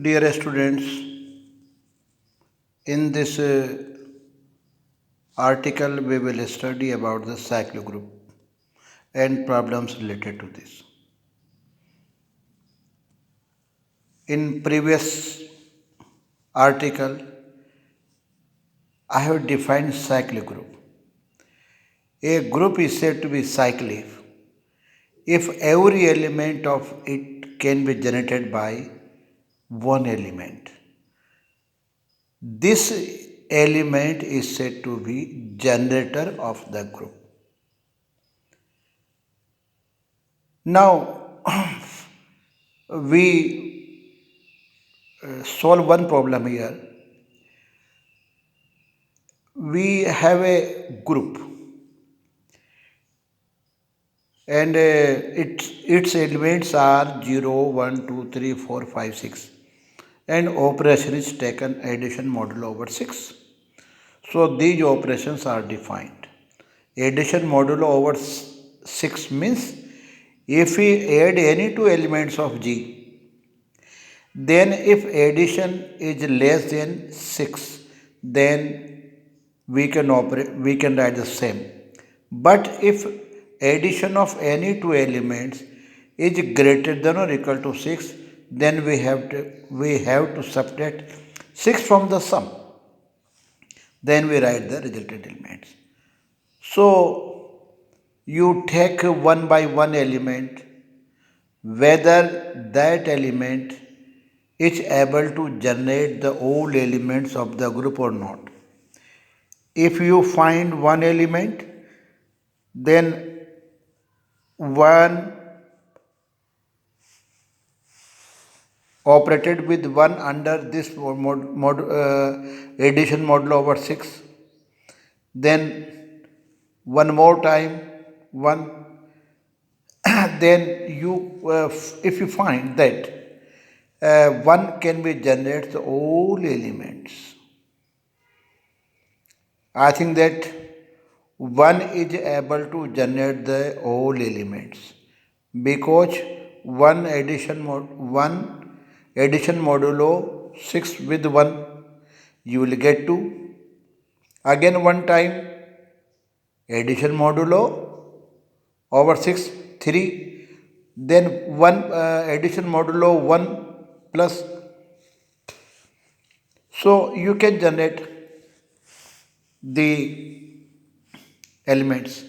Dear students, in this article we will study about the cyclo group and problems related to this. In previous article, I have defined cyclic group. A group is said to be cyclic if every element of it can be generated by one element. This element is said to be generator of the group. Now, we solve one problem here. We have a group and its elements are 0, 1, 2, 3, 4, 5, 6, and operation is taken addition modulo over 6. So these operations are defined. Addition modulo over 6 means if we add any two elements of G, then if addition is less than 6, then we can write the same. But if addition of any two elements is greater than or equal to 6, then we have to subtract 6 from the sum. Then we write the resultant elements. So you take one by one element, whether that element is able to generate the all elements of the group or not. If you find one element, then one operated with 1 under this addition modulo over 6, then one more time 1, then you if you find that 1 can be generates all elements. I think that 1 is able to generate the all elements because 1 addition modulo 6 with 1 you will get 2. Again one time addition modulo over 6 3, then 1 addition modulo 1 plus. So you can generate the elements,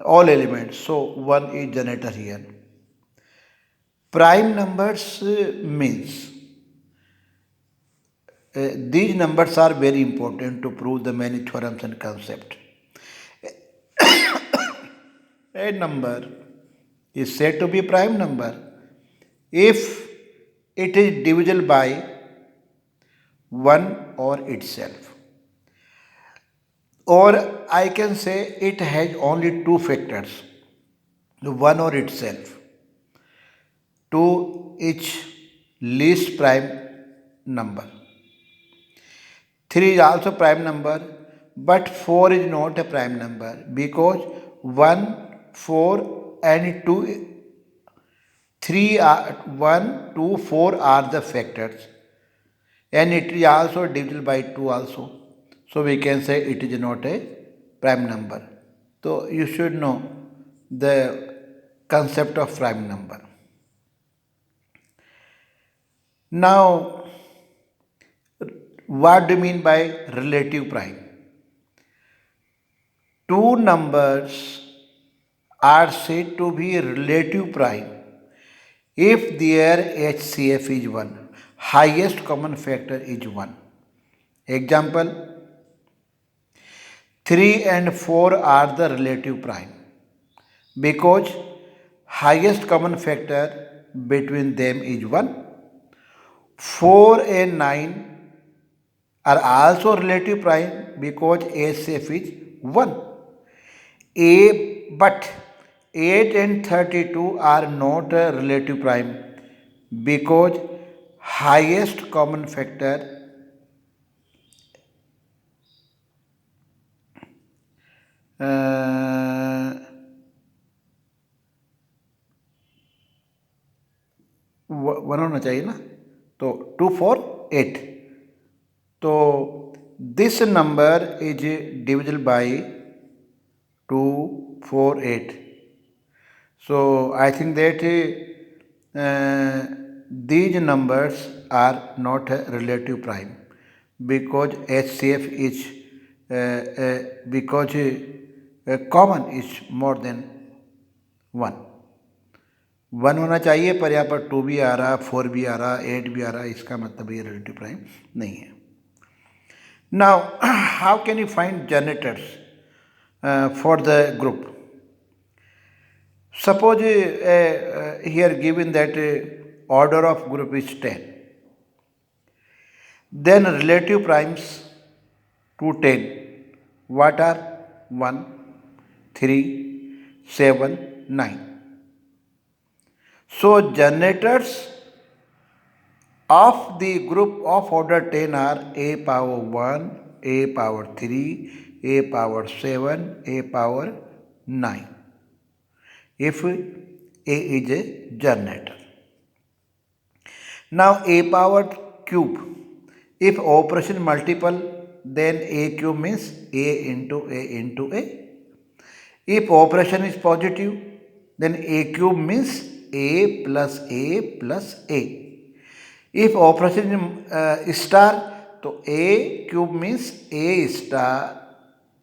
all elements. So 1 is generator here. Prime numbers means these numbers are very important to prove the many theorems and concepts. A number is said to be prime number if it is divisible by 1 or itself, or I can say it has only two factors, the 1 or itself. 2 each least prime number. 3 is also prime number, but 4 is not a prime number because 1, 4 and 2, 3 are 1, 2, 4 are the factors, and it is also divisible by 2 also. So we can say it is not a prime number. So you should know the concept of prime number. Now, what do you mean by relative prime? Two numbers are said to be relative prime if their HCF is 1, highest common factor is 1. Example, 3 and 4 are the relative prime because highest common factor between them is 1. 4 and 9 are also relative prime because HCF is 1. But 8 and 32 are not a relative prime because highest common factor one होना चाहिए ना, तो 2 4 8. तो this number is divisible by 2 4 8. So I think that these numbers are not a relative prime because HCF is because common is more than 1. 1 होना चाहिए पर यहाँ पर 2 भी आ रहा, 4 भी आ रहा, 8 भी आ रहा, इसका मतलब ये रिलेटिव प्राइम नहीं है. Now how can you find generators for the group? Suppose here given that order of group is 10, then relative primes to 10 what are? 1 3 7 9. So generators of the group of order 10 are a power 1, a power 3, a power 7, a power 9. If A is a generator. Now a power cube. If operation multiple, then a cube means a into a into a. If operation is positive, then a cube means a plus a plus a. If operation is star, तो a cube means a star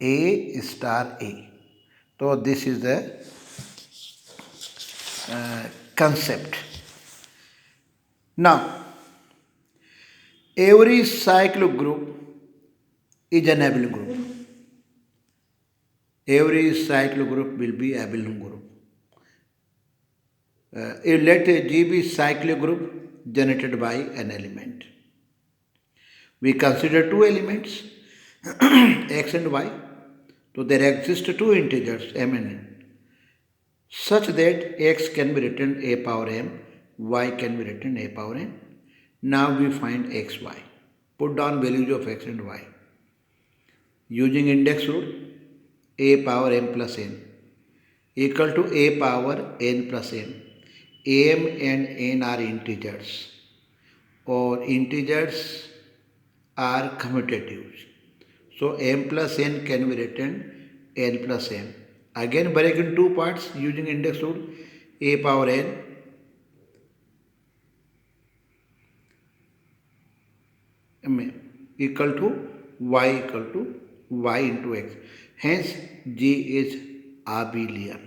a. So this is the concept. Now, every cyclic group is an abelian group. Every cyclic group will be abelian group. Let G be cyclic group generated by an element. We consider two elements x and y. So there exist two integers m and n such that x can be written a power m, y can be written a power n. Now we find x, y. Put down values of x and y. Using index rule, a power m plus n equal to a power n plus n. m and n are integers or integers are commutatives. So m plus n can be written n plus m. Again break in two parts using index rule, a power n equal to y into x. Hence G is abelian.